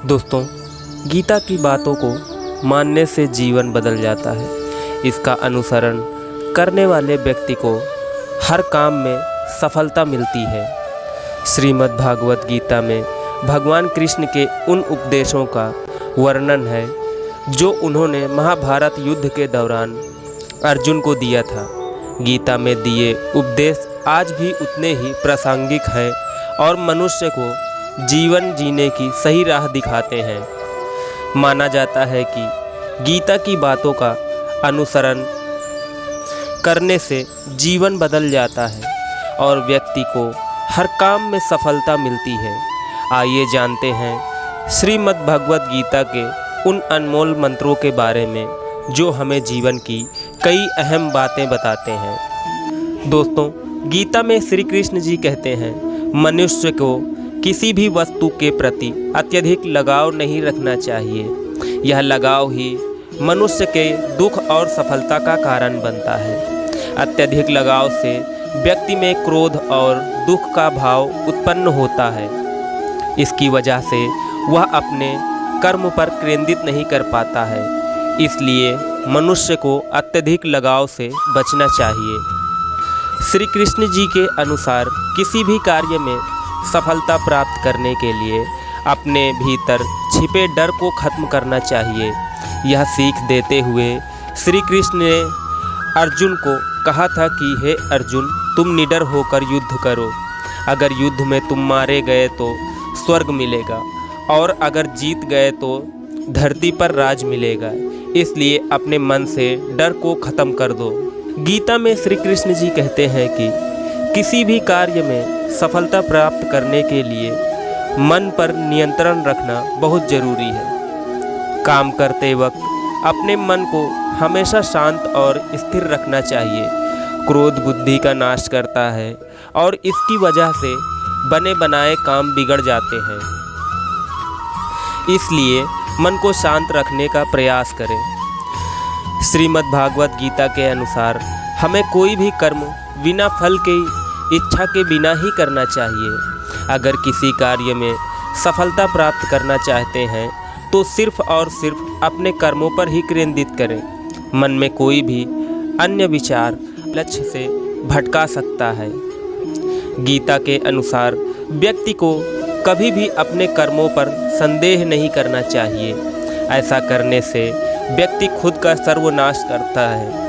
दोस्तों, गीता की बातों को मानने से जीवन बदल जाता है। इसका अनुसरण करने वाले व्यक्ति को हर काम में सफलता मिलती है। श्रीमद् भागवत गीता में भगवान कृष्ण के उन उपदेशों का वर्णन है जो उन्होंने महाभारत युद्ध के दौरान अर्जुन को दिया था। गीता में दिए उपदेश आज भी उतने ही प्रासंगिक हैं और मनुष्य को जीवन जीने की सही राह दिखाते हैं। माना जाता है कि गीता की बातों का अनुसरण करने से जीवन बदल जाता है और व्यक्ति को हर काम में सफलता मिलती है। आइए जानते हैं श्रीमद् भगवत गीता के उन अनमोल मंत्रों के बारे में जो हमें जीवन की कई अहम बातें बताते हैं। दोस्तों, गीता में श्री कृष्ण जी कहते हैं, मनुष्य को किसी भी वस्तु के प्रति अत्यधिक लगाव नहीं रखना चाहिए। यह लगाव ही मनुष्य के दुख और सफलता का कारण बनता है। अत्यधिक लगाव से व्यक्ति में क्रोध और दुख का भाव उत्पन्न होता है। इसकी वजह से वह अपने कर्म पर केंद्रित नहीं कर पाता है। इसलिए मनुष्य को अत्यधिक लगाव से बचना चाहिए। श्री कृष्ण जी के अनुसार किसी भी कार्य में सफलता प्राप्त करने के लिए अपने भीतर छिपे डर को खत्म करना चाहिए। यह सीख देते हुए श्री कृष्ण ने अर्जुन को कहा था कि हे अर्जुन, तुम निडर होकर युद्ध करो। अगर युद्ध में तुम मारे गए तो स्वर्ग मिलेगा और अगर जीत गए तो धरती पर राज मिलेगा। इसलिए अपने मन से डर को खत्म कर दो। गीता में श्री कृष्ण जी कहते हैं कि किसी भी कार्य में सफलता प्राप्त करने के लिए मन पर नियंत्रण रखना बहुत ज़रूरी है। काम करते वक्त अपने मन को हमेशा शांत और स्थिर रखना चाहिए। क्रोध बुद्धि का नाश करता है और इसकी वजह से बने बनाए काम बिगड़ जाते हैं। इसलिए मन को शांत रखने का प्रयास करें। श्रीमद् भागवत गीता के अनुसार हमें कोई भी कर्म बिना फल की इच्छा के बिना ही करना चाहिए। अगर किसी कार्य में सफलता प्राप्त करना चाहते हैं तो सिर्फ और सिर्फ अपने कर्मों पर ही केंद्रित करें। मन में कोई भी अन्य विचार लक्ष्य से भटका सकता है। गीता के अनुसार व्यक्ति को कभी भी अपने कर्मों पर संदेह नहीं करना चाहिए। ऐसा करने से व्यक्ति खुद का सर्वनाश करता है।